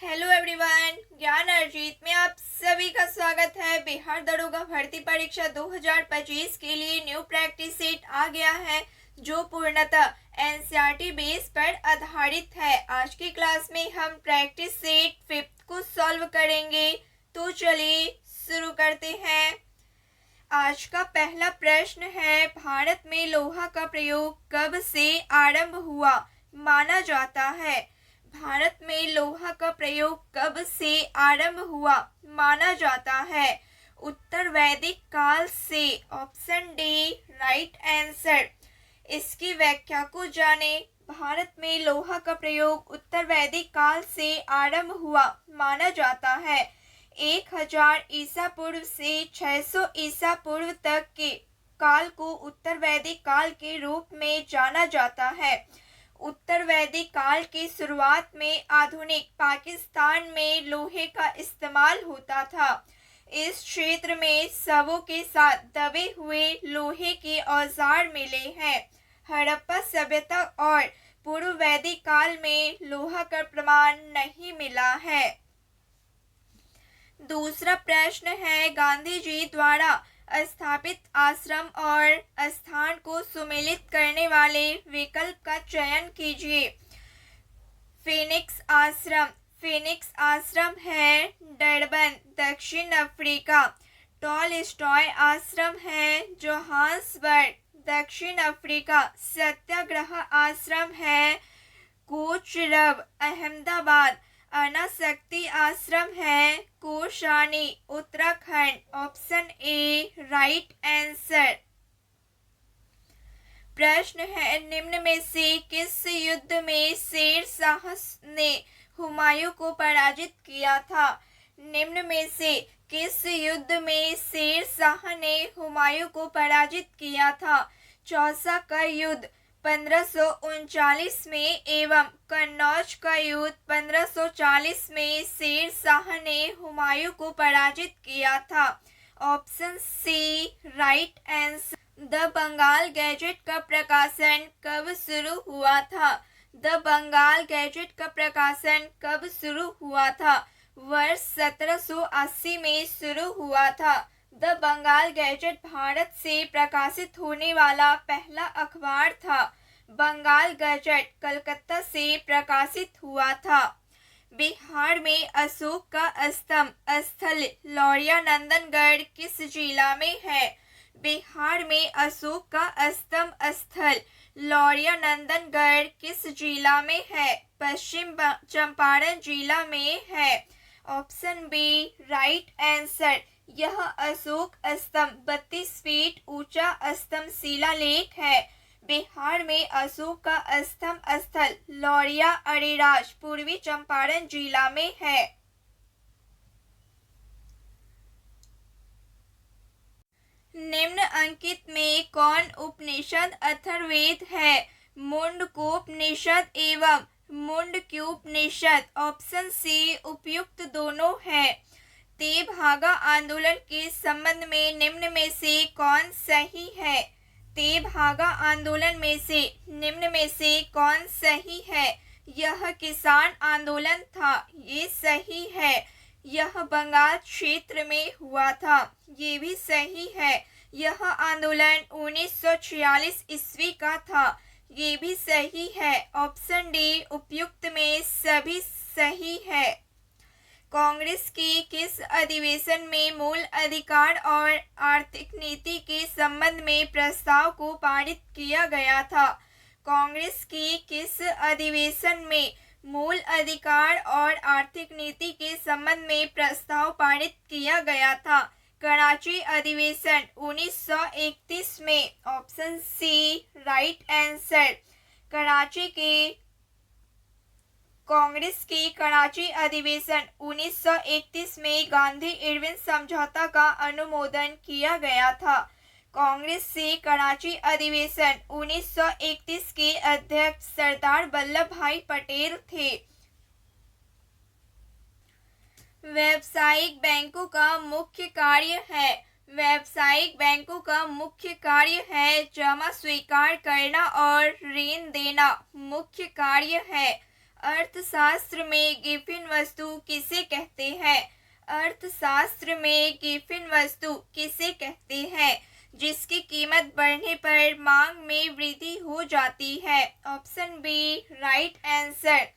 Hello everyone, ज्ञान अर्जित में आप सभी का स्वागत है। बिहार दरोगा भर्ती परीक्षा 2025 के लिए न्यू प्रैक्टिस सेट आ गया है जो पूर्णतः एनसीईआरटी बेस पर आधारित है। आज की क्लास में हम प्रैक्टिस सेट 5th को सॉल्व करेंगे। तो चलिए शुरू करते हैं। आज का पहला प्रश्न है, भारत में लोहा का प्रयोग कब से आरंभ हुआ माना जाता है? भारत में लोहा का प्रयोग कब से आरंभ हुआ माना जाता है? उत्तर वैदिक काल से। Option D right answer. इसकी व्याख्या को जाने। भारत में लोहा का प्रयोग उत्तर वैदिक काल से आरंभ हुआ माना जाता है। 1000 ईसा पूर्व से 600 ईसा पूर्व तक के काल को उत्तर वैदिक काल के रूप में जाना जाता है। उत्तर वैदिक काल की शुरुआत में आधुनिक पाकिस्तान में लोहे का इस्तेमाल होता था। इस क्षेत्र में शवों के साथ दबे हुए लोहे के औजार मिले हैं। हड़प्पा सभ्यता और पूर्व वैदिक काल में लोहा का प्रमाण नहीं मिला है। दूसरा प्रश्न है, गांधी जी द्वारा स्थापित आश्रम और स्थान को सुमेलित करने वाले विकल्प का चयन कीजिए। फिनिक्स आश्रम। फिनिक्स आश्रम है डरबन, दक्षिण अफ्रीका। टॉलस्टॉय आश्रम है जोहान्सबर्ग, दक्षिण अफ्रीका। सत्याग्रह आश्रम है कोचरब, अहमदाबाद। अनासक्ति आश्रम है Kausani, Uttarakhand. Option A right answer. प्रश्न है, निम्न में से किस युद्ध में शेर शाह ने हुमायूं को पराजित किया था? निम्न में से किस युद्ध में शेर शाह ने हुमायूं को पराजित किया था? चौसा का युद्ध 1539 में एवं कन्नौज का युद्ध 1540 में शेर शाह ने हुमायूं को पराजित किया था। Option C right answer. The Bengal gazette का प्रकाशन कब शुरू हुआ था? द बंगाल गैजेट का प्रकाशन कब शुरू हुआ था? वर्ष 1780 में शुरू हुआ था। द बंगाल गैजेट भारत से प्रकाशित होने वाला पहला अखबार था। बंगाल गैजेट कलकत्ता से प्रकाशित हुआ था। बिहार में अशोक का स्तंभ स्थल लौरिया नंदनगढ़ किस जिला में है? बिहार में अशोक का स्तंभ स्थल लौरिया नंदनगढ़ किस जिला में है? पश्चिम चंपारण जिला में है। Option B right answer. यह अशोक स्तंभ 32 फीट ऊंचा स्तंभ शिलालेख है। बिहार में अशोक का स्तंभ स्थल लौरिया अरेराज पूर्वी चंपारण जिला में है। निम्न अंकित में कौन उपनिषद अथर्ववेद है? मुंडकोपनिषद एवं मुंडक्योपनिषद। ऑप्शन सी उपयुक्त दोनों है। तेभागा आंदोलन के संबंध में निम्न में से कौन सही है? तेभागा आंदोलन में से निम्न में से कौन सही है? यह किसान आंदोलन था, ये सही है। यह बंगाल क्षेत्र में हुआ था, ये भी सही है। यह आंदोलन 1946 ईस्वी का था, ये भी सही है। ऑप्शन डी उपयुक्त में सभी सही है। कांग्रेस की किस अधिवेशन में मूल अधिकार और आर्थिक नीति के संबंध में प्रस्ताव को पारित किया गया था? कांग्रेस की किस अधिवेशन में मूल अधिकार और आर्थिक नीति के संबंध में प्रस्ताव पारित किया गया था? कराची अधिवेशन 1931 में। Option C right answer. Karachi के कांग्रेस की कराची अधिवेशन 1931 में गांधी इरविन समझौता का अनुमोदन किया गया था। कांग्रेस से कराची अधिवेशन 1931 के अध्यक्ष सरदार वल्लभ भाई पटेल थे। व्यावसायिक बैंकों का मुख्य कार्य है। व्यावसायिक बैंकों का मुख्य कार्य है जमा स्वीकार करना और ऋण देना मुख्य कार्य है। अर्थशास्त्र में गिफिन वस्तु किसे कहते हैं? अर्थशास्त्र में गिफिन वस्तु किसे कहते हैं जिसकी कीमत बढ़ने पर मांग में वृद्धि हो जाती है? Option B right answer.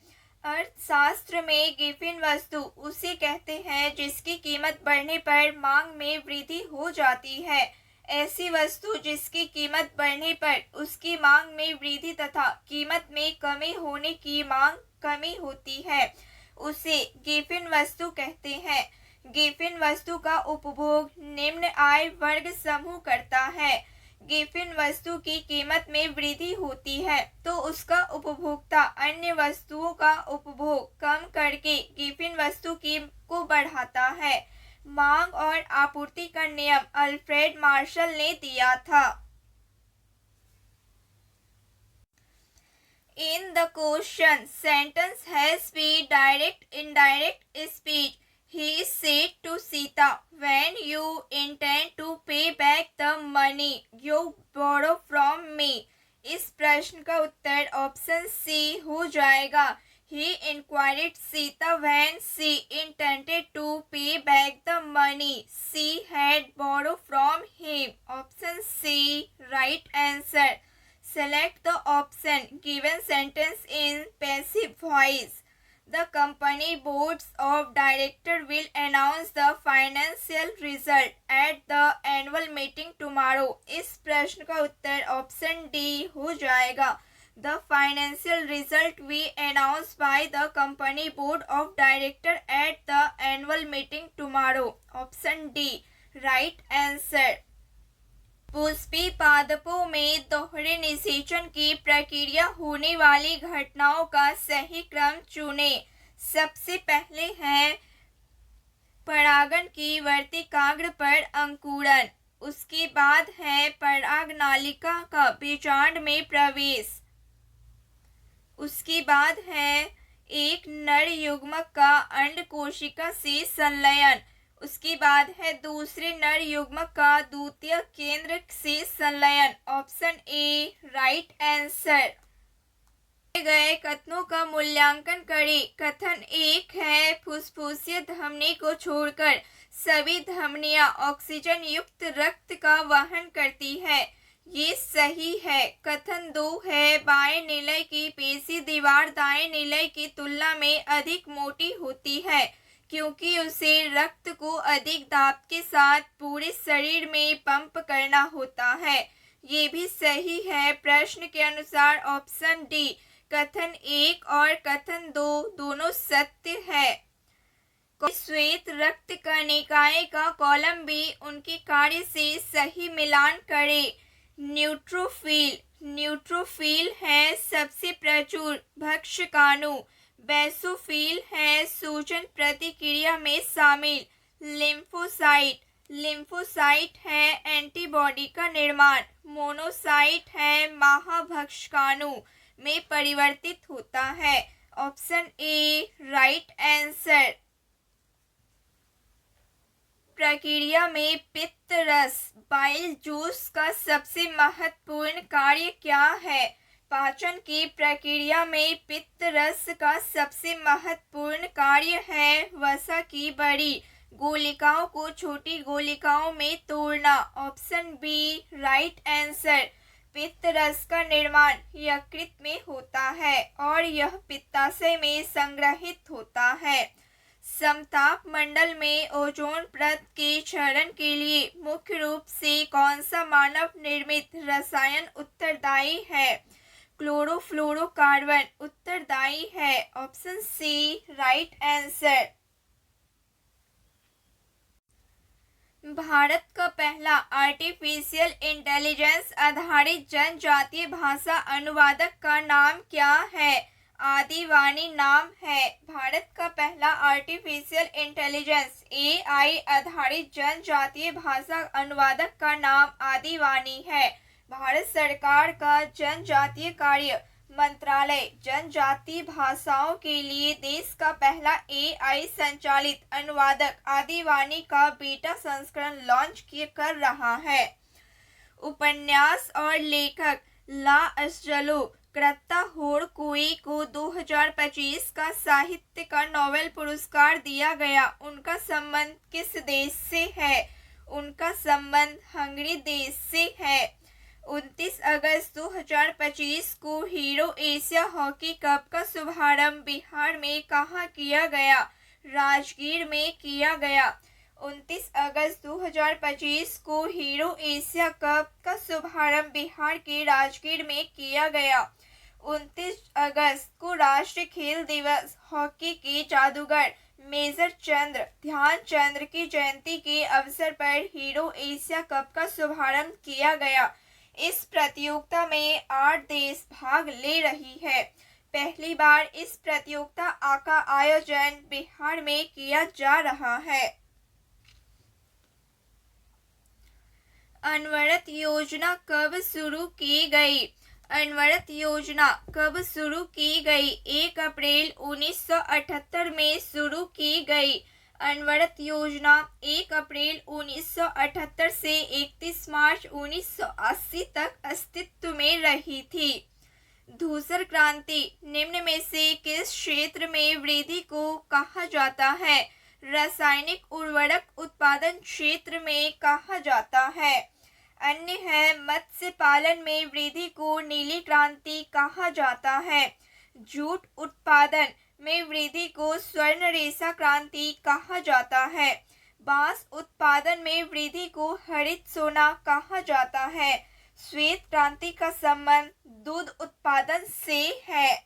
अर्थशास्त्र में गिफिन वस्तु उसे कहते हैं जिसकी कीमत बढ़ने पर मांग में वृद्धि हो जाती है। ऐसी वस्तु जिसकी कीमत बढ़ने पर उसकी मांग में वृद्धि तथा कीमत में कमी होने की मांग कमी होती है, उसे गिफिन वस्तु कहते हैं। गिफिन वस्तु का उपभोग निम्न आय वर्ग समूह करता है। गिफिन वस्तु की कीमत में वृद्धि होती है तो उसका उपभोक्ता अन्य वस्तुओं का उपभोग कम करके गिफिन वस्तु को बढ़ाता है। मांग और आपूर्ति का नियम अल्फ्रेड मार्शल ने दिया था। In the question, sentence has been direct, indirect speech. He said to Sita, when you intend to pay back the money you borrow from me. इस प्रश्न का उत्तर ऑप्शन सी हो जाएगा। He inquired Sita when she intended to pay back the money she had borrowed from him. Option C, right answer. Select the option given sentence in passive voice. The company boards of directors will announce the financial result at the annual meeting tomorrow. इस प्रश्न का उत्तर option D हो जाएगा। The financial result will be announced by the company board of directors at the annual meeting tomorrow. Option D, right answer. Pushpi पादपों में दोहरे निषेचन की प्रक्रिया होने वाली घटनाओं का सही क्रम चुनें। सबसे पहले है परागन की वर्तिकाग्र पर अंकुरण, उसके बाद है परागनालिका का बीजांड में प्रवेश, उसके बाद है एक नर युग्मक का अंड कोशिका से संलयन, उसके बाद है दूसरे नर युग्मक का द्वितीय केंद्र से संलयन। Option A right answer. गए कथनों का मूल्यांकन करें। कथन एक है फुसफुसीय धमनी को छोड़कर सभी धमनियां ऑक्सीजन युक्त रक्त का वहन करती है, ये सही है। कथन दो है बाएं निलय की पेशी दीवार दाएं निलय की तुलना में अधिक मोटी होती है क्योंकि उसे रक्त को अधिक दाब के साथ पूरे शरीर में पंप करना होता है, ये भी सही है। प्रश्न के अनुसार ऑप्शन डी कथन एक और कथन दो दोनों सत्य है। श्वेत रक्त कणिकाएं का कॉलम बी उनके कार्य से सही मिलान करें। न्यूट्रोफिल है सबसे प्रचुर भक्षकाणु, बेसोफिल है सूजन प्रतिक्रिया में शामिल, लिम्फोसाइट है एंटीबॉडी का निर्माण, मोनोसाइट है महाभक्षकाणु में परिवर्तित होता है। Option A right answer. प्रक्रिया में पित्त रस बाइल जूस का सबसे महत्वपूर्ण कार्य क्या है? पाचन की प्रक्रिया में पित्त रस का सबसे महत्वपूर्ण कार्य है वसा की बड़ी गोलिकाओं को छोटी गोलिकाओं में तोड़ना। Option B right answer. पित्त रस का निर्माण यकृत में होता है और यह पित्ताशय में संग्रहित होता है। समताप मंडल में ओजोन परत के क्षरण के लिए मुख्य रूप से कौन सा मानव निर्मित रसायन उत्तरदायी है? क्लोरोफ्लोरोकार्बन उत्तरदायी है। Option C right answer. Bharat का पहला आर्टिफिशियल इंटेलिजेंस आधारित जनजातीय भाषा अनुवादक का नाम क्या है? आदिवानी नाम है। भारत का पहला आर्टिफिशियल इंटेलिजेंस AI आधारित जनजातीय भाषा अनुवादक का नाम आदिवानी है। भारत सरकार का जनजातीय कार्य मंत्रालय जनजातीय भाषाओं के लिए देश का पहला AI संचालित अनुवादक आदिवानी का बीटा संस्करण लॉन्च कर रहा है। उपन्यास और लेखक ला अस्जलो ग्रेटा होरकुई को 2025 का साहित्य का नोबेल पुरस्कार दिया गया। उनका संबंध किस देश से है? उनका संबंध हंगरी देश से है। 29 अगस्त 2025 को हीरो एशिया हॉकी कप का शुभारंभ बिहार में कहाँ किया गया? राजगीर में किया गया। 29 अगस्त 2025 को हीरो एशिया कप का शुभारंभ बिहार के राजगीर में किया गया। 29 अगस्त को राष्ट्रीय खेल दिवस। हॉकी के जादूगर मेजर ध्यानचंद की जयंती के अवसर पर हीरो एशिया कप का शुभारंभ किया गया। इस प्रतियोगिता में 8 देश भाग ले रही है। पहली बार इस प्रतियोगिता का आयोजन बिहार में किया जा रहा है। अनवरत योजना कब शुरू की गई? अनवरत योजना कब शुरू की गई? 1 अप्रैल 1978 में शुरू की गई। अनवरत योजना 1 अप्रैल 1978 से 31 मार्च 1980 तक अस्तित्व में रही थी। धूसर क्रांति निम्न में से किस क्षेत्र में वृद्धि को कहा जाता है? रासायनिक उर्वरक उत्पादन क्षेत्र में कहा जाता है। अन्य है, मत्स्य पालन में वृद्धि को नीली क्रांति कहा जाता है। जूट उत्पादन में वृद्धि को स्वर्ण रेशा क्रांति कहा जाता है। बांस उत्पादन में वृद्धि को हरित सोना कहा जाता है। श्वेत क्रांति का संबंध दूध उत्पादन से है।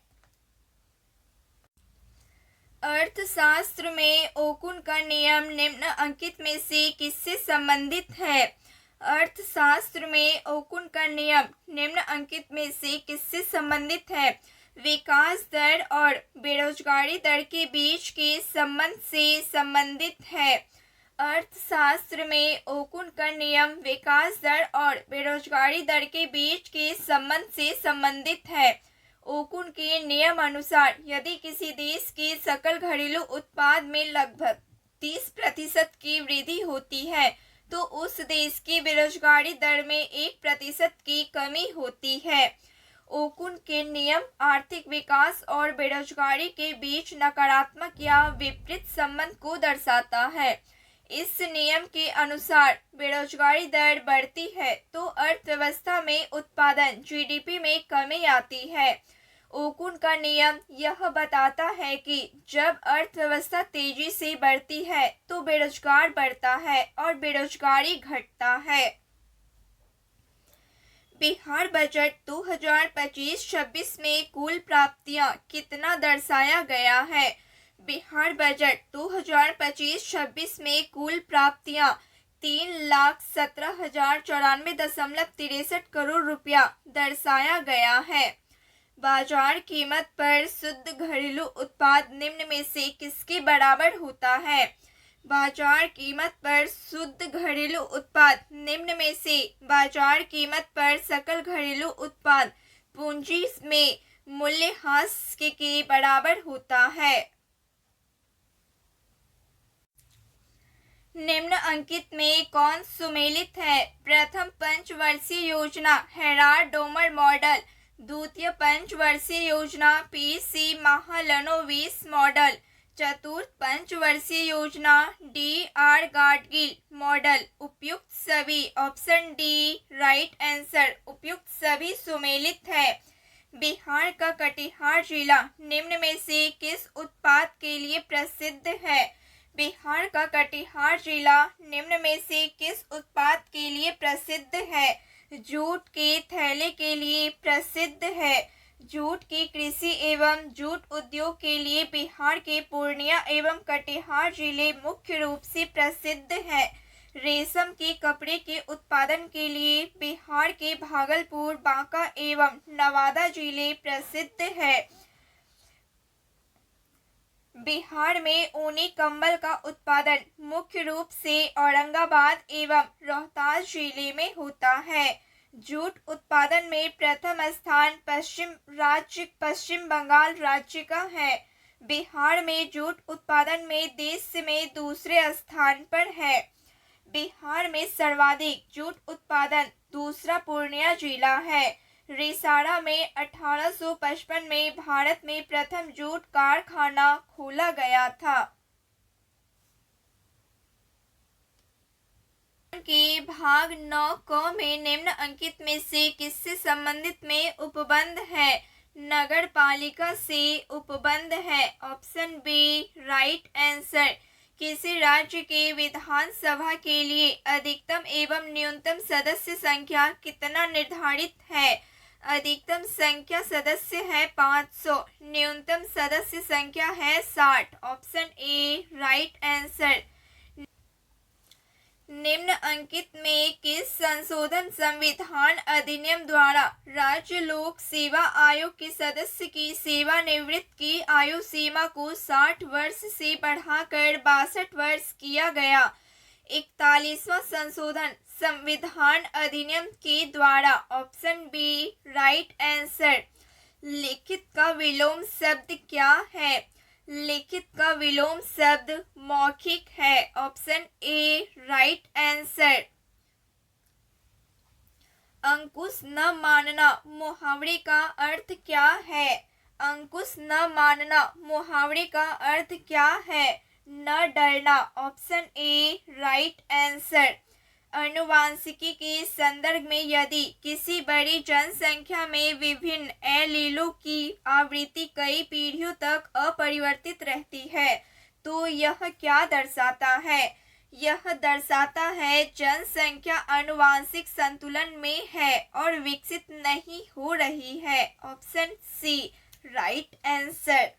अर्थशास्त्र में ओकुन का नियम निम्नलिखित में से किससे संबंधित है? अर्थशास्त्र में ओकुन का नियम निम्नलिखित में से किससे संबंधित है? विकास दर और बेरोजगारी दर के बीच के संबंध से संबंधित है। अर्थशास्त्र में ओकुन का नियम विकास दर और बेरोजगारी दर के बीच के संबंध से संबंधित है। ओकुन के नियम अनुसार यदि किसी देश के सकल घरेलू उत्पाद में लगभग 30% की वृद्धि होती है तो उस देश की बेरोजगारी दर में 1% की कमी होती है। ओकुन के नियम आर्थिक विकास और बेरोजगारी के बीच नकारात्मक या विपरीत संबंध को दर्शाता है। इस नियम के अनुसार बेरोजगारी दर बढ़ती है तो अर्थव्यवस्था में उत्पादन जीडीपी में कमी आती है। ओकुन का नियम यह बताता है कि जब अर्थव्यवस्था तेजी से बढ़ती है तो बेरोजगार बढ़ता है और बेरोजगारी घटता है। बिहार बजट 2025-26 में कुल प्राप्तियां कितना दर्शाया गया है? बिहार बजट 2025-26 में कुल प्राप्तियां 3,17,094.63 करोड़ रुपया दर्शाया गया है। बाजार कीमत पर शुद्ध घरेलू उत्पाद निम्न में से किसके बराबर होता है? बाजार कीमत पर शुद्ध घरेलू उत्पाद निम्न में से बाजार कीमत पर सकल घरेलू उत्पाद पूंजी में मूल्यह्रास के बराबर होता है। निम्नलिखित में कौन सुमेलित है? प्रथम पंचवर्षीय योजना हेराल्ड डोमर मॉडल, द्वितीय पंचवर्षीय योजना पीसी महालनोबिस मॉडल, चतुर्थ पंचवर्षीय योजना डी.आर. गाडगिल मॉडल। उपयुक्त सभी ऑप्शन डी राइट आंसर। उपयुक्त सभी सुमेलित है। बिहार का कटिहार जिला निम्न में से किस उत्पाद के लिए प्रसिद्ध है? बिहार का कटिहार जिला निम्न में से किस उत्पाद के लिए प्रसिद्ध है? जूट के थैले के लिए प्रसिद्ध है। जूट की कृषि एवं जूट उद्योग के लिए बिहार के पूर्णिया एवं कटिहार जिले मुख्य रूप से प्रसिद्ध हैं। रेशम के कपड़े के उत्पादन के लिए बिहार के भागलपुर, बांका एवं नवादा जिले प्रसिद्ध है। बिहार में ऊनी कंबल का उत्पादन मुख्य रूप से औरंगाबाद एवं रोहतास जिले में होता है। जूट उत्पादन में प्रथम स्थान पश्चिम बंगाल राज्य का है। बिहार में जूट उत्पादन में देश में दूसरे स्थान पर है। बिहार में सर्वाधिक जूट उत्पादन दूसरा पूर्णिया जिला है। रिसाड़ा में 1855 में भारत में प्रथम जूट कारखाना खोला गया था। के भाग 9 क में निम्नलिखित में से किससे संबंधित में उपबंध है? नगर पालिका से उपबंध है। Option B right answer. किसी राज्य के विधानसभा के लिए अधिकतम एवं न्यूनतम सदस्य संख्या कितना निर्धारित है? अधिकतम संख्या सदस्य है 500, न्यूनतम सदस्य संख्या है 60। Option A right answer. निम्नलिखित में किस संशोधन संविधान अधिनियम द्वारा राज्य लोक सेवा आयोग के सदस्य की सेवानिवृत्ति की आयु सीमा को 60 वर्ष से बढ़ाकर 62 वर्ष किया गया? 41वां संशोधन संविधान अधिनियम के द्वारा। Option B right answer. लिखित का विलोम शब्द क्या है? लिखित का विलोम शब्द मौखिक है। Option A right answer. अंकुश न मानना मुहावरे का अर्थ क्या है? अंकुश न मानना मुहावरे का अर्थ क्या है? न डरना। Option A right answer. आनुवांशिकी के संदर्भ में यदि किसी बड़ी जनसंख्या में विभिन्न एलीलों की आवृत्ति कई पीढ़ियों तक अपरिवर्तित रहती है तो यह क्या दर्शाता है? यह दर्शाता है जनसंख्या आनुवांशिक संतुलन में है और विकसित नहीं हो रही है। Option C right answer.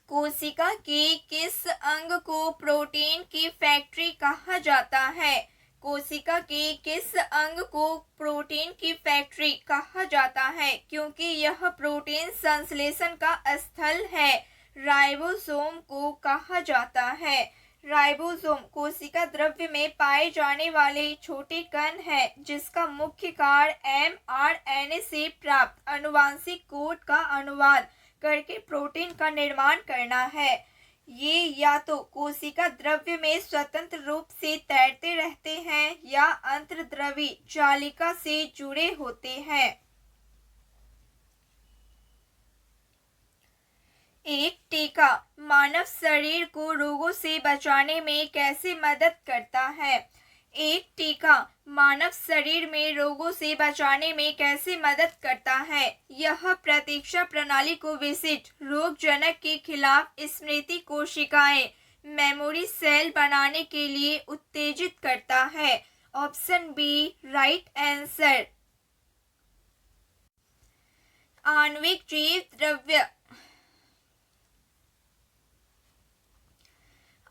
कोशिका के किस अंग को प्रोटीन की फैक्ट्री कहा जाता है? कोशिका के किस अंग को प्रोटीन की फैक्ट्री कहा जाता है? क्योंकि यह प्रोटीन संश्लेषण का स्थल है। राइबोसोम को कहा जाता है। राइबोसोम कोशिका द्रव्य में पाए जाने वाले छोटे कण है जिसका मुख्य कार्य mRNA से प्राप्त आनुवांशिक कोड का अनुवाद करके प्रोटीन का निर्माण करना है। ये या तो कोशिका द्रव्य में स्वतंत्र रूप से तैरते रहते हैं या अंतर्द्रवी जालिका से जुड़े होते हैं। एक टीका मानव शरीर को रोगों से बचाने में कैसे मदद करता है? एक टीका मानव शरीर में रोगों से बचाने में कैसे मदद करता है? यह प्रतीक्षा प्रणाली को विशिष्ट रोगजनक के खिलाफ स्मृति कोशिकाएं मेमोरी सेल बनाने के लिए उत्तेजित करता है। Option B right answer. आणविक जीव द्रव्य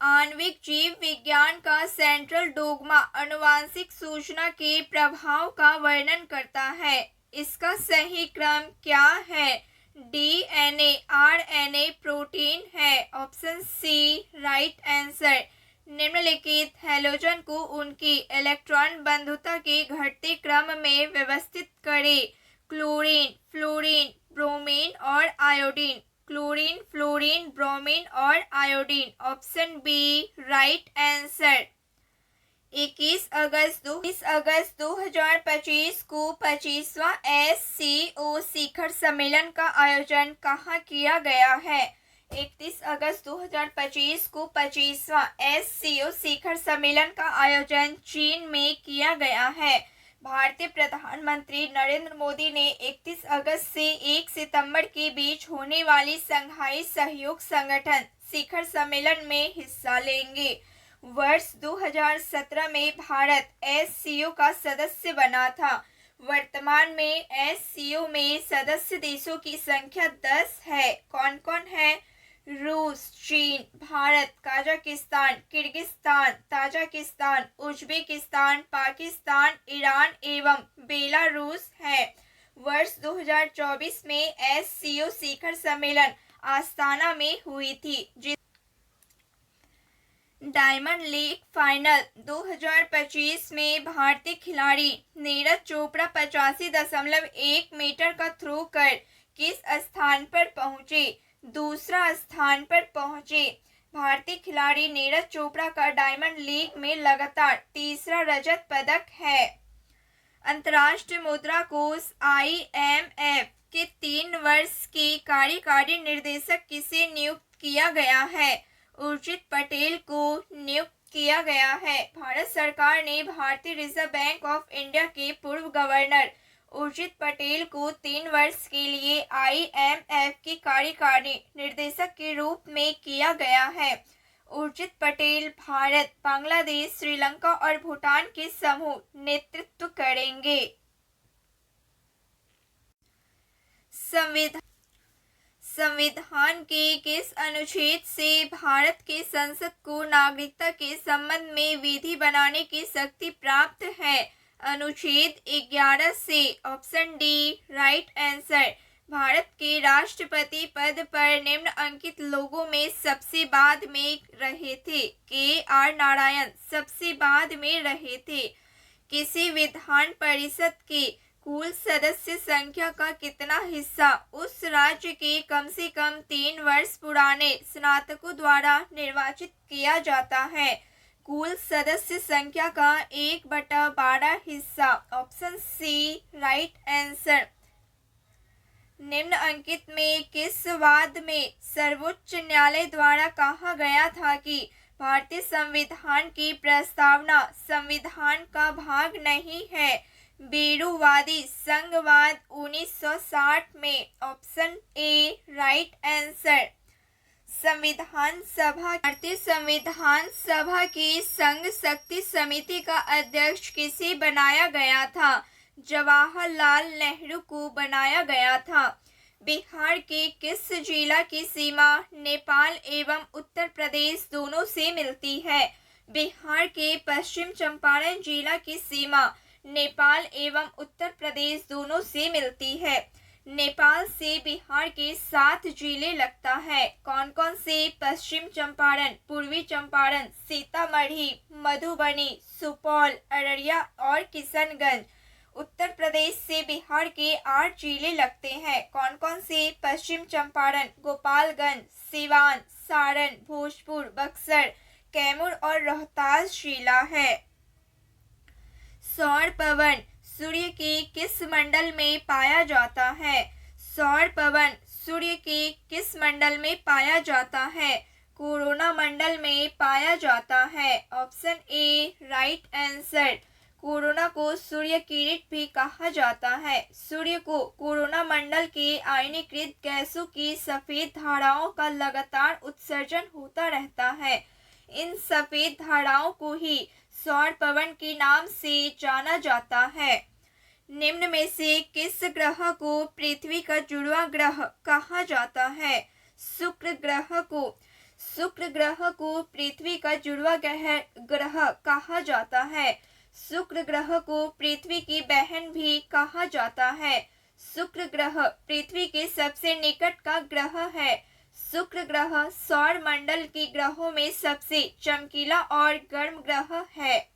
आणविक जीव विज्ञान का सेंट्रल डोग्मा आनुवांशिक सूचना के प्रभाव का वर्णन करता है। इसका सही क्रम क्या है? डीएनए, आरएनए, प्रोटीन है। Option C right answer. निम्नलिखित हैलोजन को उनकी इलेक्ट्रॉन बंधुता के घटते क्रम में व्यवस्थित करें। क्लोरीन, फ्लोरीन, ब्रोमीन और आयोडीन। क्लोरीन, फ्लोरीन, ब्रोमीन और iodine. Option B right answer. 21 अगस्त 2025 को 25वां SCO शिखर सम्मेलन का आयोजन कहाँ किया गया है? 31 अगस्त 2025 को 25वां SCO शिखर सम्मेलन का आयोजन चीन में किया गया है। भारतीय प्रधानमंत्री नरेंद्र मोदी ने 31 अगस्त से 1 सितंबर के बीच होने वाली शंघाई सहयोग संगठन शिखर सम्मेलन में हिस्सा लेंगे। वर्ष 2017 में भारत SCO का सदस्य बना था। वर्तमान में SCO में सदस्य देशों की संख्या 10 है। कौन कौन है? रूस, चीन, Bharat, Kazakhstan, Kyrgyzstan, Tajikistan, Uzbekistan, Pakistan, Iran एवं बेलारूस है। वर्ष 2024 में SCO शिखर सम्मेलन आस्ताना में हुई थी। डायमंड लीग फाइनल 2025 में भारतीय खिलाड़ी नीरज चोपड़ा 85.1 मीटर का थ्रो कर किस स्थान पर पहुंचे? दूसरा स्थान पर पहुंचे। भारतीय खिलाड़ी नीरज चोपड़ा का डायमंड लीग में लगातार तीसरा रजत पदक है। अंतर्राष्ट्रीय मुद्रा कोष IMF के 3 वर्ष के कार्यकारी निर्देशक किसे नियुक्त किया गया है? उर्जित पटेल को नियुक्त किया गया है। भारत सरकार ने भारतीय रिजर्व बैंक ऑफ इंडिया के पूर्व गवर्नर उर्जित पटेल को 3 वर्ष के लिए IMF के कार्यकारी निर्देशक के रूप में किया गया है। उर्जित पटेल भारत, बांग्लादेश, श्रीलंका और भूटान के समूह नेतृत्व करेंगे। संविधान के किस अनुच्छेद से भारत के संसद को नागरिकता के संबंध में विधि बनाने की शक्ति प्राप्त है? अनुच्छेद 11 से। Option D right answer. Bharat के राष्ट्रपति पद पर निम्नलिखित लोगों में सबसे बाद में रहे थे। KR नारायण सबसे बाद में रहे थे। किसी विधान परिषद के कुल सदस्य संख्या का कितना हिस्सा उस राज्य के कम से कम 3 वर्ष पुराने स्नातकों द्वारा निर्वाचित किया जाता है? कुल सदस्य संख्या का 1/12 हिस्सा। Option C right answer. निम्नलिखित में किस वाद में सर्वोच्च न्यायालय द्वारा कहा गया था कि भारतीय संविधान की प्रस्तावना संविधान का भाग नहीं है? बीरूवादी संघवाद 1960 में। Option A right answer. संविधान सभा भारतीय संविधान सभा की संघ शक्ति समिति का अध्यक्ष किसे बनाया गया था? जवाहरलाल नेहरू को बनाया गया था। बिहार के किस जिला की सीमा नेपाल एवं उत्तर प्रदेश दोनों से मिलती है? बिहार के पश्चिम चंपारण जिला की सीमा नेपाल एवं उत्तर प्रदेश दोनों से मिलती है। नेपाल से बिहार के 7 जिले लगता है। कौन कौन से? पश्चिम चंपारण, पूर्वी चंपारण, सीतामढ़ी, मधुबनी, सुपौल, अररिया और किशनगंज। उत्तर प्रदेश से बिहार के 8 जिले लगते हैं। कौन कौन से? पश्चिम चंपारण, गोपालगंज, सिवान, सारण, भोजपुर, बक्सर, कैमूर और रोहतास जिला है। सौर पवन सूर्य के किस मंडल में पाया जाता है? सौर पवन सूर्य के किस मंडल में पाया जाता है? कोरोना मंडल में पाया जाता है। Option A right answer. Corona को सूर्य किरीट भी कहा जाता है। सूर्य को कोरोना मंडल के आयनीकृत गैसों की सफेद धाराओं का लगातार उत्सर्जन होता रहता है। इन सफेद धाराओं को ही सौर पवन के नाम से जाना जाता है। निम्न में से किस ग्रह को पृथ्वी का जुड़वा ग्रह कहा जाता है? शुक्र ग्रह को पृथ्वी का जुड़वा ग्रह कहा जाता है। शुक्र ग्रह को पृथ्वी की बहन भी कहा जाता है। शुक्र ग्रह पृथ्वी के सबसे निकट का ग्रह है। शुक्र ग्रह सौर मंडल के ग्रहों में सबसे चमकीला और गर्म ग्रह है।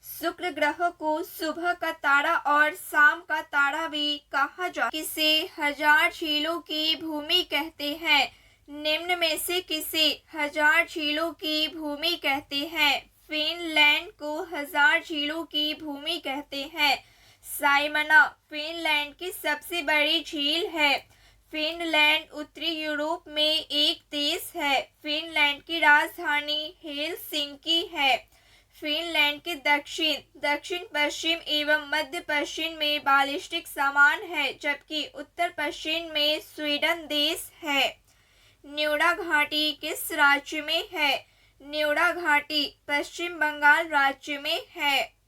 शुक्र ग्रह को सुबह का तारा और शाम का तारा भी कहा जाता है। किसे 1000 झीलों की भूमि कहते हैं? निम्न में से किसे 1000 झीलों की भूमि कहते हैं? फिनलैंड को 1000 झीलों की भूमि कहते हैं। साइमना फिनलैंड की सबसे बड़ी झील है। फिनलैंड उत्तरी यूरोप में एक देश है। फिनलैंड की राजधानी हेलसिंकी है। फिनलैंड के दक्षिण पश्चिम एवं मध्य पश्चिम में बालिस्टिक सामान है, जबकि उत्तर पश्चिम में स्वीडन देश है। न्यूडा घाटी किस राज्य में है? न्यूडा घाटी पश्चिम बंगाल राज्य में है।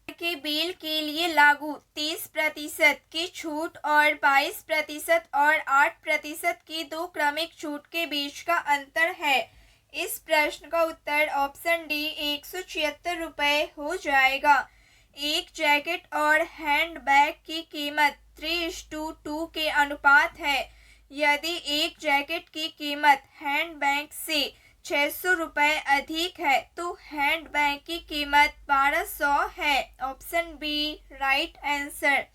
के बिल के लिए लागू 30% की छूट और 22% और 8% की 2 क्रमिक छूट के बीच का अंतर है। इस प्रश्न का उत्तर ऑप्शन डी 176 रुपये हो जाएगा। एक जैकेट और हैंडबैग की कीमत 3:2 के अनुपात है। यदि एक जैकेट की कीमत हैंडबैग से 600 रुपये अधिक है तो हैंडबैग की कीमत 1200 है। Option B right answer.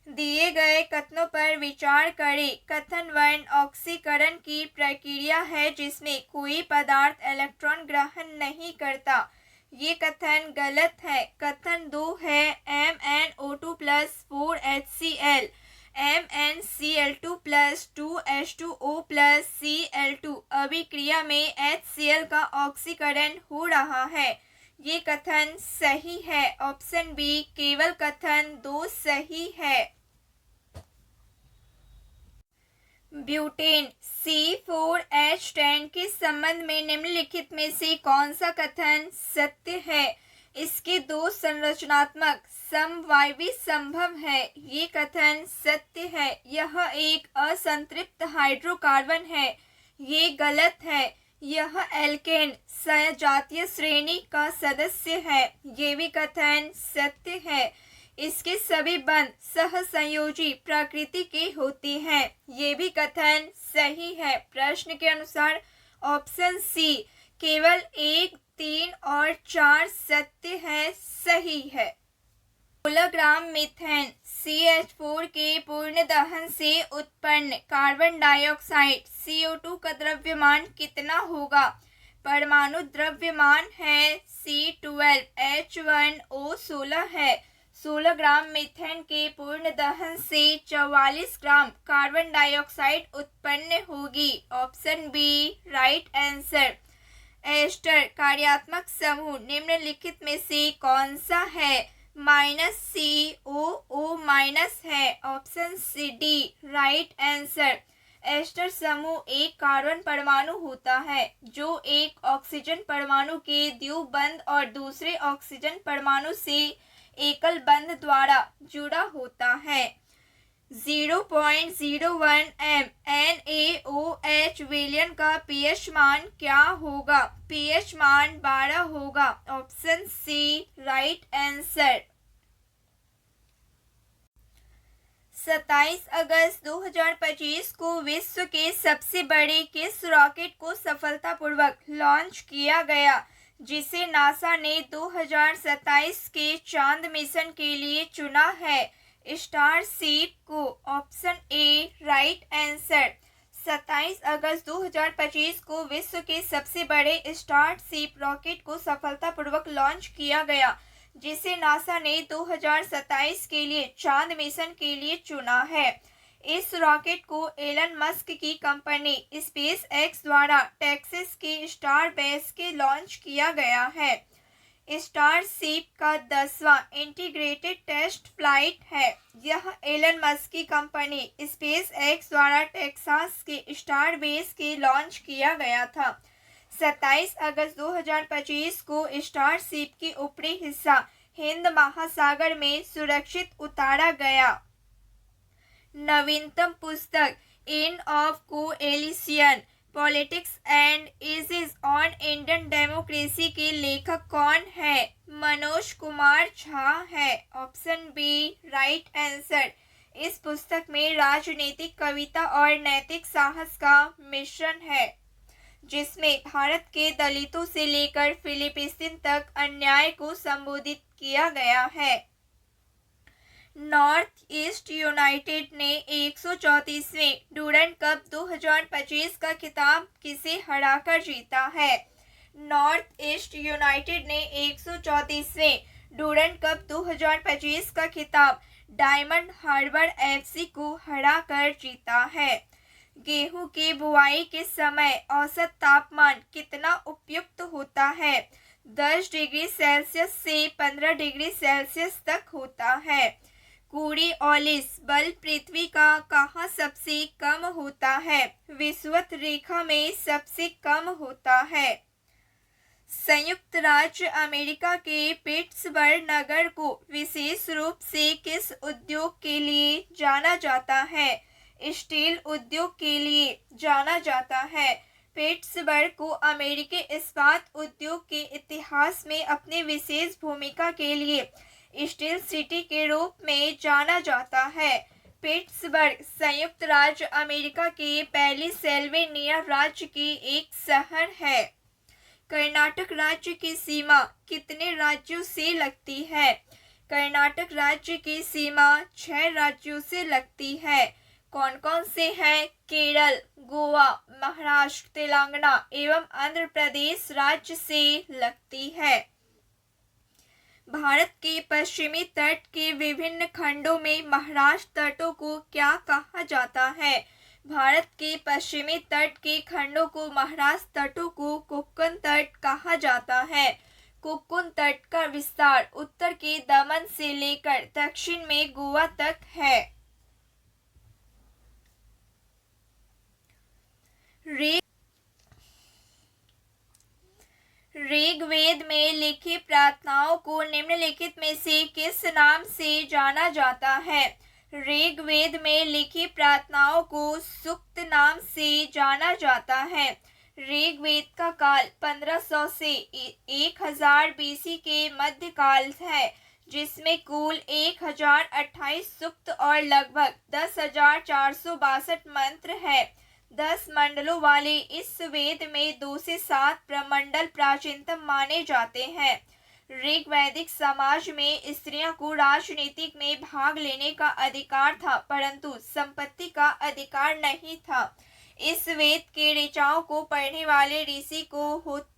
दिए गए कथनों पर विचार करें। कथन 1 ऑक्सीकरण की प्रक्रिया है जिसमें कोई पदार्थ इलेक्ट्रॉन ग्रहण नहीं करता। ये कथन गलत है। कथन 2 है MnO2 plus 4HCl, MnCl2 plus 2H2O plus Cl2 अभिक्रिया में HCl का ऑक्सीकरण हो रहा है। ये कथन सही है। ऑप्शन बी केवल कथन 2 सही है। ब्यूटेन C4H10 के संबंध में निम्नलिखित में से कौन सा कथन सत्य है? इसके दो संरचनात्मक समवायवी संभव है। ये कथन सत्य है। यह एक असंतृप्त हाइड्रोकार्बन है। ये गलत है। यह एल्केन सजातीय श्रेणी का सदस्य है। ये भी कथन सत्य है। इसके सभी बंध सहसंयोजी प्रकृति के होते हैं। ये भी कथन सही है। प्रश्न के अनुसार ऑप्शन सी केवल 1, 3 और 4 सत्य है, सही है। 16 ग्राम मीथेन CH4 के पूर्ण दहन से उत्पन्न कार्बन डाइऑक्साइड CO2 का द्रव्यमान कितना होगा? परमाणु द्रव्यमान है C12H1O 16 है। 16 ग्राम मीथेन के पूर्ण दहन से 44 ग्राम कार्बन डाइऑक्साइड उत्पन्न होगी। Option B right answer. Ester कार्यात्मक समूह निम्नलिखित में से कौन सा है? -COO- है। Option C D right answer. Ester समूह एक कार्बन परमाणु होता है जो एक ऑक्सीजन परमाणु के द्विबंध और दूसरे ऑक्सीजन परमाणु से एकल बंध द्वारा जुड़ा होता है। 0.01 m NaOH विलयन का pH मान क्या होगा? pH मान 12 होगा। Option C right answer. 27 अगस्त 2025 को विश्व के सबसे बड़े किस रॉकेट को सफलतापूर्वक लॉन्च किया गया, जिसे नासा ने 2027 के चांद मिशन के लिए चुना है? स्टारशिप को। Option A right answer. 27 अगस्त 2025 को विश्व के सबसे बड़े स्टारशिप रॉकेट को सफलतापूर्वक लॉन्च किया गया, जिसे नासा ने 2027 के लिए चांद मिशन के लिए चुना है। इस रॉकेट को एलन मस्क की कंपनी स्पेस एक्स द्वारा टेक्सास के स्टार बेस के लॉन्च किया गया है। स्टारशिप का 10वां इंटीग्रेटेड टेस्ट फ्लाइट है। यह एलन मस्क की कंपनी स्पेस एक्स द्वारा टेक्सास के स्टार बेस के लॉन्च किया गया था। 27 अगस्त 2025 को स्टारशिप की ऊपरी हिस्सा हिंद महासागर में सुरक्षित उतारा गया। नवीनतम पुस्तक end of coalition politics and issues on Indian democracy के लेखक कौन है? मनोज कुमार झा है। Option B right answer. इस पुस्तक में राजनीतिक कविता और नैतिक साहस का मिश्रण है, जिसमें भारत के दलितों से लेकर फिलिस्तीन तक अन्याय को संबोधित किया गया है। नॉर्थ ईस्ट यूनाइटेड ने 134वें डूरंड कप 2025 का खिताब किसे हराकर जीता है? नॉर्थ ईस्ट यूनाइटेड ने 134वें डूरंड कप 2025 का खिताब डायमंड हार्बर FC को हराकर जीता है। गेहूं की बुआई के समय औसत तापमान कितना उपयुक्त होता है? 10 डिग्री सेल्सियस से 15 डिग्री सेल्सियस तक होता है। कोरियोलिस बल पृथ्वी का कहाँ सबसे कम होता है? विषुवत रेखा में सबसे कम होता है। संयुक्त राज्य अमेरिका के पिट्सबर्ग नगर को विशेष रूप से किस उद्योग के लिए जाना जाता है? स्टील उद्योग के लिए जाना जाता है। पिट्सबर्ग को अमेरिकी इस्पात उद्योग के इतिहास में अपनी विशेष भूमिका के लिए स्टील सिटी के रूप में जाना जाता है। पिट्सबर्ग संयुक्त राज्य अमेरिका के पेंसिल्वेनिया राज्य की एक शहर है। कर्नाटक राज्य की सीमा कितने राज्यों से लगती है? कर्नाटक राज्य की सीमा 6 राज्यों से लगती है। कौन कौन से हैं? केरल, गोवा, महाराष्ट्र, तेलंगाना एवं आंध्र प्रदेश राज्य से लगती है। भारत के पश्चिमी तट के विभिन्न खंडों में महाराष्ट्र तटों को क्या कहा जाता है? भारत के पश्चिमी तट के खंडों को महाराष्ट्र तटों को कोंकण तट कहा जाता है। कोंकण तट का विस्तार उत्तर के दमन से लेकर दक्षिण में गोवा तक है। ऋग्वेद में लिखी प्रार्थनाओं को निम्नलिखित में से किस नाम से जाना जाता है? ऋग्वेद में लिखी प्रार्थनाओं को सूक्त नाम से जाना जाता है। ऋग्वेद का काल 1500 से 1000 बीसी के मध्यकाल है, जिसमें कुल 1028 सूक्त और लगभग 10,462 मंत्र है। 10 मंडलों वाले इस वेद में 2 से 7 प्रमंडल प्राचीनतम माने जाते हैं। ऋग्वैदिक समाज में स्त्रियों को राजनीति में भाग लेने का अधिकार था, परंतु संपत्ति का अधिकार नहीं था। इस वेद के ऋचाओं को पढ़ने वाले ऋषि को होत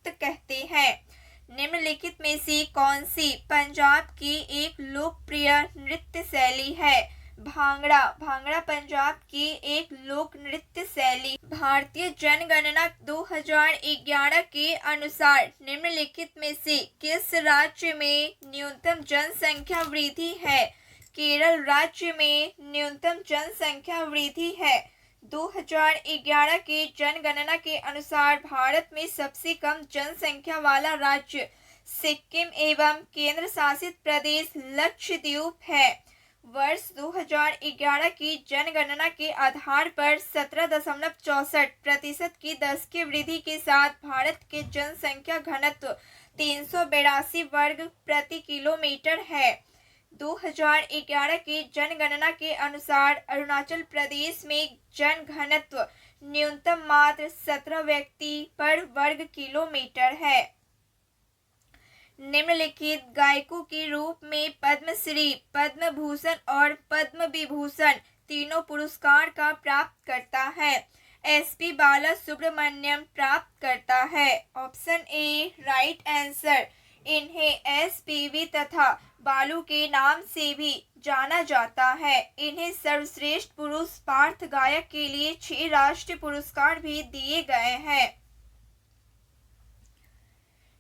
कहते हैं। निम्नलिखित में से कौन सी पंजाब की एक लोकप्रिय नृत्य शैली है? भांगड़ा। भांगड़ा पंजाब की एक लोक नृत्य शैली। भारतीय जनगणना 2011 के अनुसार निम्नलिखित में से किस राज्य में न्यूनतम जनसंख्या वृद्धि है? केरल राज्य में न्यूनतम जनसंख्या वृद्धि है। 2011 के जनगणना के अनुसार भारत में सबसे कम जनसंख्या वाला राज्य सिक्किम एवं केंद्र शासित प्रदेश लक्षद्वीप है। वर्ष 2011 की जनगणना के आधार पर 17.64% की दशकीय वृद्धि के साथ भारत के जनसंख्या घनत्व 382 वर्ग प्रति किलोमीटर है। 2011 की जनगणना के अनुसार अरुणाचल प्रदेश में जन घनत्व न्यूनतम मात्र 17 व्यक्ति पर वर्ग किलोमीटर है। निम्नलिखित गायकों के रूप में पद्मश्री, पद्म भूषण और पद्म विभूषण तीनों पुरस्कार का प्राप्त करता है। एसपी बालासुब्रमण्यम प्राप्त करता है। Option A right answer. इन्हें एसपीबी तथा बालू के नाम से भी जाना जाता है। इन्हें सर्वश्रेष्ठ पुरुष पार्थ गायक के लिए 6 राष्ट्रीय पुरस्कार भी दिए गए हैं।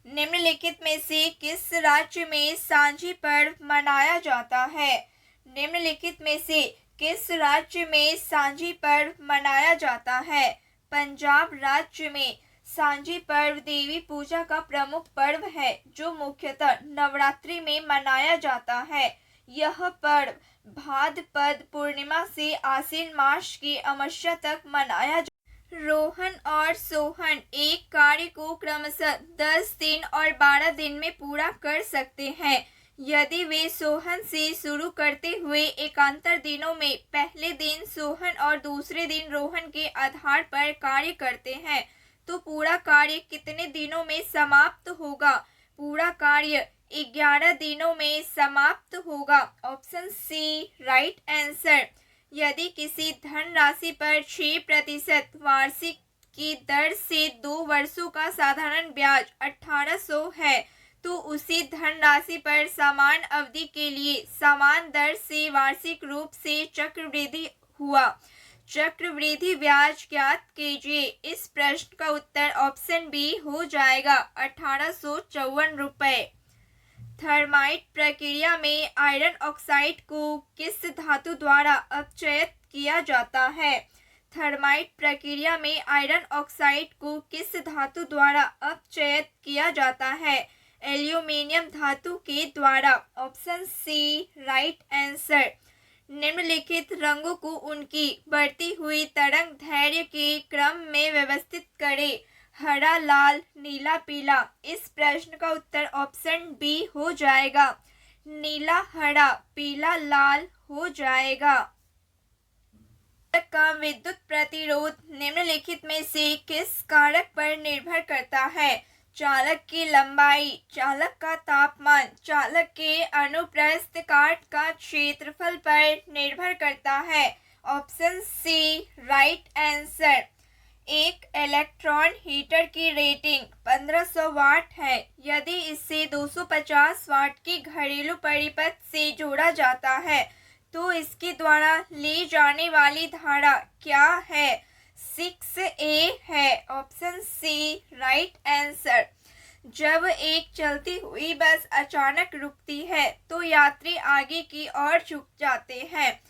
निम्नलिखित में से किस राज्य में सांझी पर्व मनाया जाता है? निम्नलिखित में से किस राज्य में सांझी पर्व मनाया जाता है? पंजाब राज्य में सांझी पर्व देवी पूजा का प्रमुख पर्व है, जो मुख्यतः नवरात्रि में मनाया जाता है। यह पर्व भाद्रपद पूर्णिमा से आश्विन मास की अमावस्या तक मनाया रोहन और सोहन एक कार्य को क्रमशः 10 दिन और 12 दिन में पूरा कर सकते हैं। यदि वे सोहन से शुरू करते हुए एकांतर दिनों में पहले दिन सोहन और दूसरे दिन रोहन के आधार पर कार्य करते हैं, तो पूरा कार्य कितने दिनों में समाप्त होगा? पूरा कार्य 11 दिनों में समाप्त होगा। Option C right answer. यदि किसी धनराशि पर 6% वार्षिक की दर से 2 वर्षों का साधारण ब्याज 1800 है, तो उसी धनराशि पर समान अवधि के लिए समान दर से वार्षिक रूप से चक्रवृद्धि हुआ। चक्रवृद्धि ब्याज ज्ञात कीजिए। इस प्रश्न का उत्तर ऑप्शन बी हो जाएगा 1854 रुपये। थर्माइट प्रक्रिया में आयरन ऑक्साइड को किस धातु द्वारा अपचयित किया जाता है? थर्माइट प्रक्रिया में आयरन ऑक्साइड को किस धातु द्वारा अपचयित किया जाता है? एल्यूमिनियम धातु के द्वारा। Option C right answer. निम्नलिखित रंगों को उनकी बढ़ती हुई तरंग दैर्घ्य के क्रम में व्यवस्थित करें। हरा, लाल, नीला, पीला। इस प्रश्न का उत्तर ऑप्शन बी हो जाएगा। नीला हरा, पीला लाल हो जाएगा। का विद्युत प्रतिरोध निम्नलिखित में से किस कारक पर निर्भर करता है? चालक की लंबाई, चालक का तापमान, चालक के अनुप्रस्थ काट का क्षेत्रफल पर निर्भर करता है। Option C right answer. एक इलेक्ट्रॉन हीटर की रेटिंग 1500 वाट है। यदि इसे 250 वाट की घरेलू परिपथ से जोड़ा जाता है तो इसके द्वारा ली जाने वाली धारा क्या है? 6A है ऑप्शन सी राइट आंसर। जब एक चलती हुई बस अचानक रुकती है तो यात्री आगे की ओर झुक जाते हैं।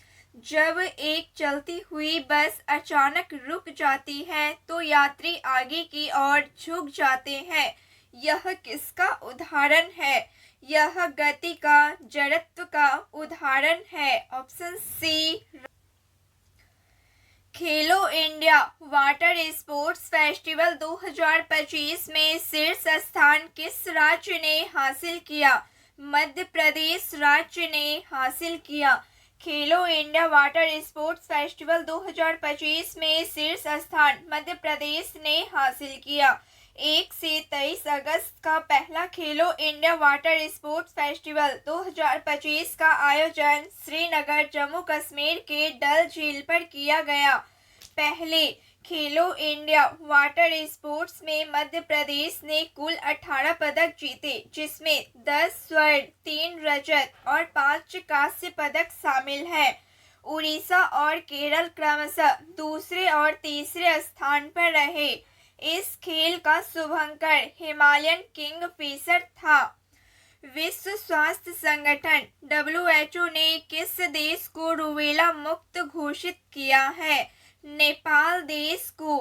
जब एक चलती हुई बस अचानक रुक जाती है तो यात्री आगे की ओर झुक जाते हैं। यह किसका उदाहरण है? यह गति का, जड़त्व का उदाहरण है। Option C. खेलो इंडिया वाटर स्पोर्ट्स फेस्टिवल 2025 में शीर्ष स्थान किस राज्य ने हासिल किया? मध्य प्रदेश राज्य ने हासिल किया। खेलो इंडिया वाटर स्पोर्ट्स फेस्टिवल 2025 में शीर्ष स्थान मध्य प्रदेश ने हासिल किया। 1 से 23 अगस्त का पहला खेलो इंडिया वाटर स्पोर्ट्स फेस्टिवल 2025 का आयोजन श्रीनगर जम्मू कश्मीर के डल झील पर किया गया। पहले खेलो इंडिया वाटर स्पोर्ट्स में मध्य प्रदेश ने कुल 18 पदक जीते, जिसमें 10 स्वर्ण, 3 रजत और 5 कांस्य पदक शामिल हैं। उड़ीसा और केरल क्रमशः दूसरे और तीसरे स्थान पर रहे। इस खेल का शुभंकर हिमालयन किंगफिशर था। विश्व स्वास्थ्य संगठन WHO ने किस देश को रूबेला मुक्त घोषित किया है? नेपाल देश को।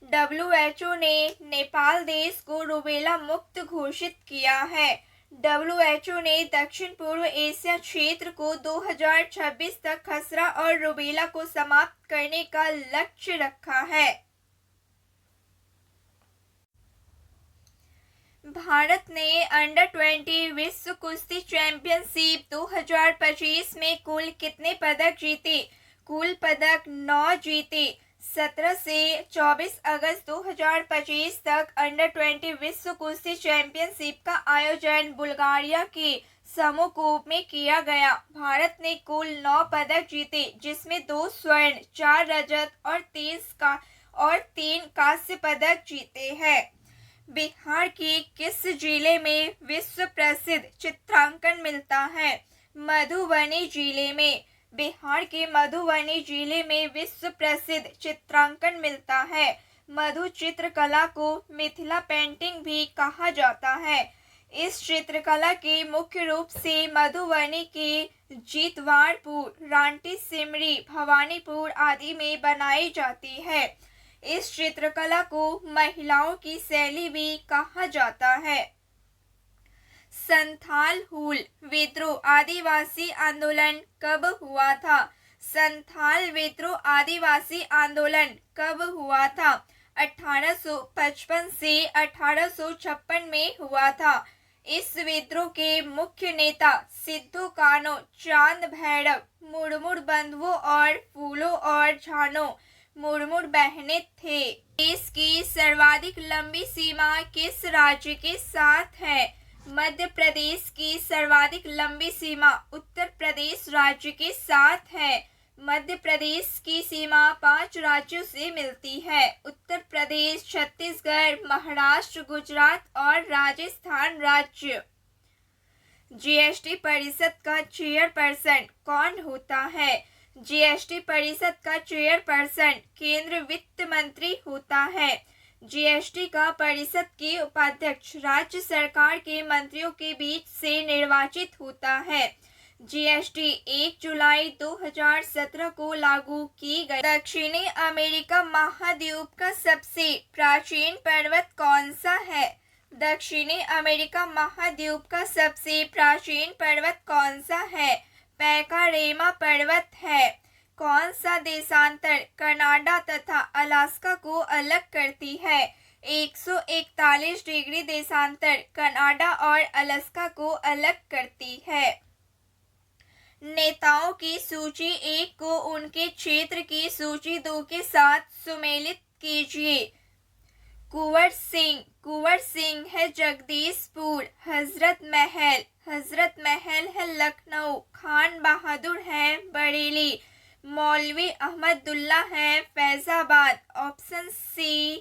WHO ने नेपाल देश को रूबेला मुक्त घोषित किया है। WHO ने दक्षिण पूर्व एशिया क्षेत्र को 2026 तक खसरा और रूबेला को समाप्त करने का लक्ष्य रखा है। भारत ने अंडर 20 विश्व कुश्ती चैंपियनशिप 2025 में कुल कितने पदक जीते? कुल पदक 9 जीते। 17 से 24 अगस्त 2025 तक अंडर 20 विश्व कुश्ती चैंपियनशिप का आयोजन बुल्गारिया के समोकोप में किया गया। भारत ने कुल 9 पदक जीते, जिसमें 2 स्वर्ण, 4 रजत और 3 कांस्य पदक जीते हैं। बिहार के किस जिले में विश्व प्रसिद्ध चित्रांकन मिलता है? मधुबनी जिले में। बिहार के मधुबनी जिले में विश्व प्रसिद्ध चित्रांकन मिलता है। मधु चित्रकला को मिथिला पेंटिंग भी कहा जाता है। इस चित्रकला के मुख्य रूप से मधुबनी के जीतवाड़पुर, रांटी सिमरी, भवानीपुर आदि में बनाई जाती है। इस चित्रकला को महिलाओं की शैली भी कहा जाता है। संथाल हुल विद्रोह आदिवासी आंदोलन कब हुआ था? संथाल विद्रोह आदिवासी आंदोलन कब हुआ था? 1855 से 1856 में हुआ था। इस विद्रोह के मुख्य नेता सिद्धो कान्हो, चांद भैरव, मुड़मुड़ बंधुओं और फूलो और झानो मुड़मुड़ बहनें थे। देश की सर्वाधिक लंबी सीमा किस राज्य के साथ है? मध्य प्रदेश की सर्वाधिक लंबी सीमा उत्तर प्रदेश राज्य के साथ है। मध्य प्रदेश की सीमा 5 राज्यों से मिलती है: उत्तर प्रदेश, छत्तीसगढ़, महाराष्ट्र, गुजरात और राजस्थान राज्य। जीएसटी परिषद का चेयरपर्सन कौन होता है? जीएसटी परिषद का चेयरपर्सन केंद्रीय वित्त मंत्री होता है। जीएसटी का परिषद के उपाध्यक्ष राज्य सरकार के मंत्रियों के बीच से निर्वाचित होता है। जीएसटी 1 जुलाई 2017 को लागू की गई। दक्षिणी अमेरिका महाद्वीप का सबसे प्राचीन पर्वत कौन सा है? दक्षिणी अमेरिका महाद्वीप का सबसे प्राचीन पर्वत कौन सा है? पैकारेमा पर्वत है। कौन सा देशांतर कनाडा तथा अलास्का को अलग करती है? 141 डिग्री देशांतर कनाडा और अलास्का को अलग करती है। नेताओं की सूची 1 को उनके क्षेत्र की सूची 2 के साथ सुमेलित कीजिए। कुंवर सिंह है जगदीशपुर। हजरत महल है लखनऊ। खान बहादुर है बरेली। मौलवी अहमदुल्ला है फैजाबाद। ऑप्शन सी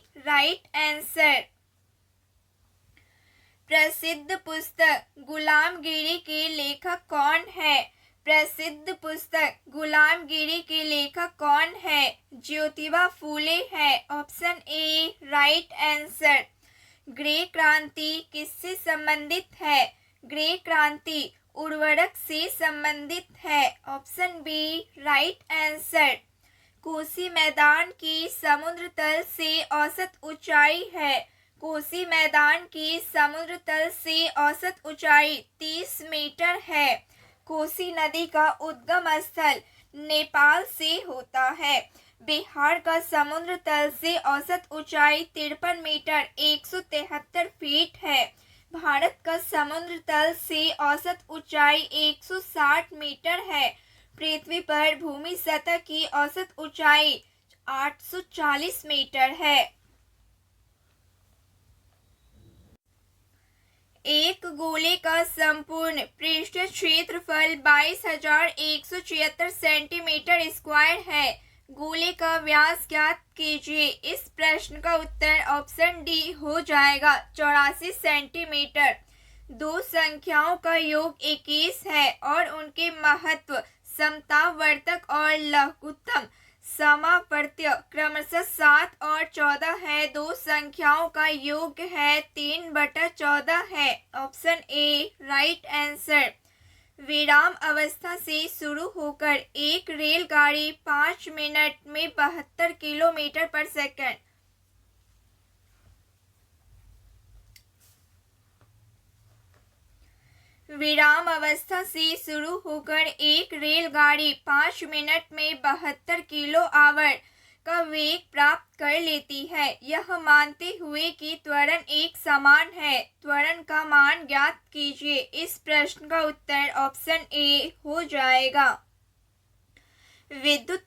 प्रसिद्ध पुस्तक गुलामगिरी के लेखक कौन है? प्रसिद्ध पुस्तक गुलामगिरी के लेखक कौन है? ज्योतिबा फूले है। Option A right answer. Grey क्रांति किससे संबंधित है? ग्रे क्रांति उर्वरक से संबंधित है। Option B right answer. Kosi मैदान की समुद्र तल से औसत ऊंचाई है। कोसी मैदान की समुद्र तल से औसत ऊंचाई 30 मीटर है। कोसी नदी का उद्गम स्थल नेपाल से होता है। बिहार का समुद्र तल से औसत ऊंचाई 53 मीटर 173 फीट है। भारत का समुद्र तल से औसत ऊंचाई 160 मीटर है। पृथ्वी पर भूमि सतह की औसत ऊंचाई 840 मीटर है। एक गोले का संपूर्ण पृष्ठीय क्षेत्रफल 22,176 सेंटीमीटर स्क्वायर है। गोले का व्यास ज्ञात कीजिए। इस प्रश्न का उत्तर ऑप्शन डी हो जाएगा 84 सेंटीमीटर। दो संख्याओं का योग 21 है और उनके महत्व समतावर्तक और लघुत्तम समावर्त्य क्रमशः 7 और 14 है। दो संख्याओं का योग है 3/14 है। Option A right answer. विराम अवस्था से शुरू होकर एक रेलगाड़ी 5 मिनट में 72 किलोमीटर पर सेकंड। विराम अवस्था से शुरू होकर एक रेलगाड़ी 5 मिनट में 72 किलो आवर का वेग प्राप्त कर लेती है। यह मानते हुए कि त्वरण एक समान है, त्वरण का मान ज्ञात कीजिए। इस प्रश्न का उत्तर ऑप्शन ए हो जाएगा। विद्युत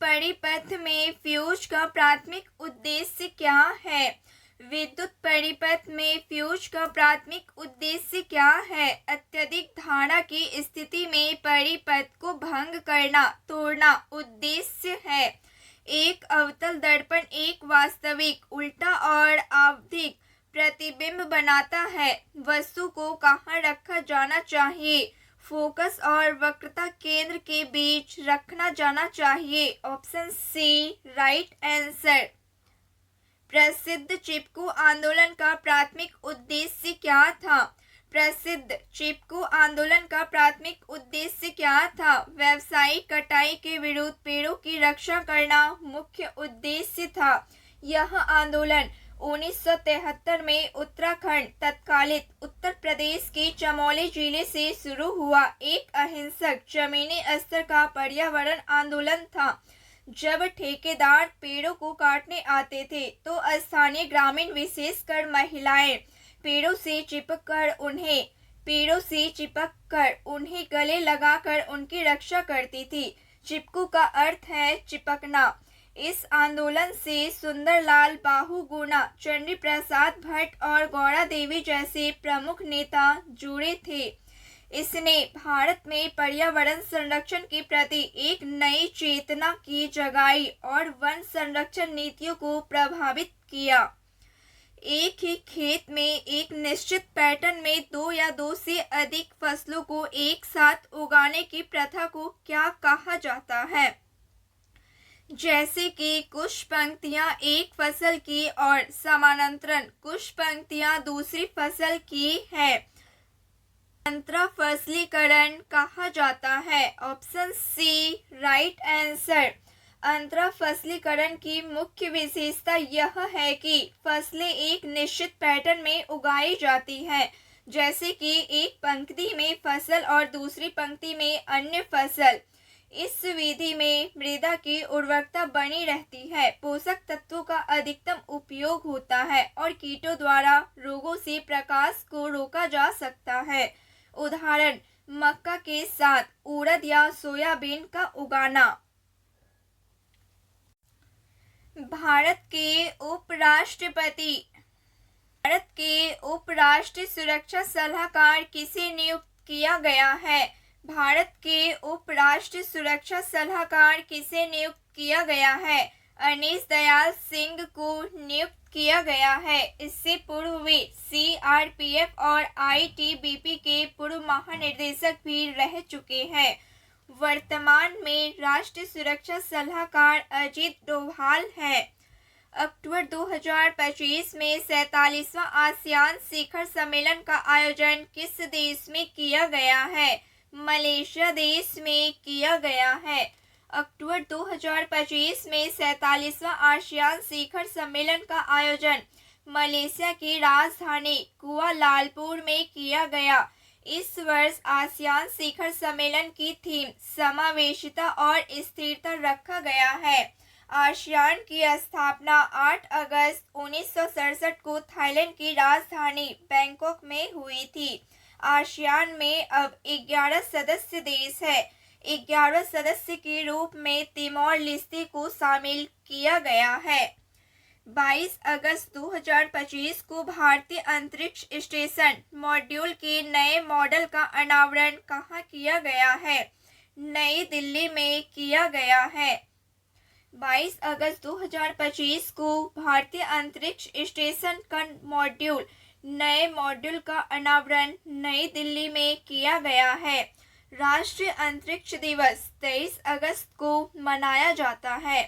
परिपथ में फ्यूज का प्राथमिक उद्देश्य क्या है? विद्युत परिपथ में फ्यूज का प्राथमिक उद्देश्य क्या है? अत्यधिक धारा की स्थिति में परिपथ को भंग करना, तोड़ना उद्देश्य है। एक अवतल दर्पण एक वास्तविक, उल्टा और आवधिक प्रतिबिंब बनाता है। वस्तु को कहाँ रखा जाना चाहिए? फोकस और वक्रता केंद्र के बीच रखना जाना चाहिए। Option C right answer. प्रसिद्ध चिपकू आंदोलन का प्राथमिक उद्देश्य क्या था? प्रसिद्ध चिपकू आंदोलन का प्राथमिक उद्देश्य क्या था? व्यावसायिक कटाई के विरुद्ध पेड़ों की रक्षा करना मुख्य उद्देश्य था। यह आंदोलन 1973 में उत्तराखंड तत्कालित उत्तर प्रदेश के चमोली जिले से शुरू हुआ एक अहिंसक जमीनी स्तर का पर्यावरण आंदोलन था। जब ठेकेदार पेड़ों को काटने आते थे तो स्थानीय ग्रामीण विशेषकर महिलाएं पेड़ों से चिपककर उन्हें गले लगाकर उनकी रक्षा करती थी। चिपकू का अर्थ है चिपकना। इस आंदोलन से सुंदरलाल बहुगुणा, चंडी प्रसाद भट्ट और गौड़ा देवी जैसे प्रमुख नेता जुड़े थे। इसने भारत में पर्यावरण संरक्षण के प्रति एक नई चेतना की जगाई और वन संरक्षण नीतियों को प्रभावित किया। एक ही खेत में एक निश्चित पैटर्न में दो या दो से अधिक फसलों को एक साथ उगाने की प्रथा को क्या कहा जाता है? जैसे कि कुछ पंक्तियां एक फसल की और समानांतरन कुछ पंक्तियां दूसरी फसल की है। अंतराफसलीकरण कहा जाता है। Option C right answer. अंतराफसलीकरण की मुख्य विशेषता यह है कि फसलें एक निश्चित पैटर्न में उगाई जाती हैं, जैसे कि एक पंक्ति में फसल और दूसरी पंक्ति में अन्य फसल। इस विधि में मृदा की उर्वरकता बनी रहती है, पोषक तत्वों का अधिकतम उपयोग होता है और कीटों द्वारा रोगों से प्रकाश को रोका जा सकता है। उदाहरण, मक्का के साथ उड़द या सोयाबीन का उगाना। भारत के उपराष्ट्रीय सुरक्षा सलाहकार किसे नियुक्त किया गया है? भारत के उपराष्ट्रीय सुरक्षा सलाहकार किसे नियुक्त किया गया है? अनीश दयाल सिंह को नियुक्त किया गया है। इससे पूर्व वे CRPF और ITBP के पूर्व महानिदेशक भी रह चुके हैं। वर्तमान में राष्ट्रीय सुरक्षा सलाहकार अजीत डोभाल हैं। अक्टूबर 2025 में 47वां आसियान शिखर सम्मेलन का आयोजन किस देश में किया गया है? मलेशिया देश में किया गया है। अक्टूबर 2025 में 47वां आसियान शिखर सम्मेलन का आयोजन मलेशिया की राजधानी कुआलालंपुर में किया गया। इस वर्ष आसियान शिखर सम्मेलन की थीम समावेशिता और स्थिरता रखा गया है। आसियान की स्थापना 8 अगस्त 1967 को थाईलैंड की राजधानी बैंकॉक में हुई थी। आसियान में अब 11 सदस्य देश है। 11 सदस्य के रूप में तिमोर लेस्ते को शामिल किया गया है। 22 अगस्त 2025 को भारतीय अंतरिक्ष स्टेशन मॉड्यूल के नए मॉडल का अनावरण कहाँ किया गया है? नई दिल्ली में किया गया है। 22 अगस्त 2025 को भारतीय अंतरिक्ष स्टेशन का नए मॉड्यूल का अनावरण नई दिल्ली में किया गया है। राष्ट्रीय अंतरिक्ष दिवस 23 अगस्त को मनाया जाता है।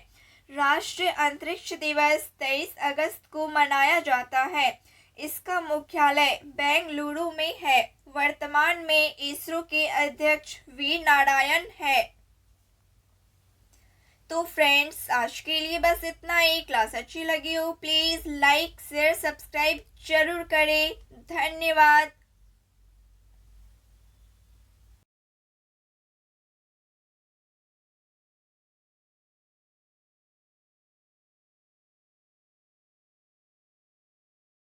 राष्ट्रीय अंतरिक्ष दिवस 23 अगस्त को मनाया जाता है। इसका मुख्यालय बेंगलुरु में है। वर्तमान में इसरो के अध्यक्ष वी नारायण है। तो फ्रेंड्स, आज के लिए बस इतना ही। क्लास अच्छी लगी हो प्लीज़ लाइक शेयर सब्सक्राइब जरूर करें। धन्यवाद।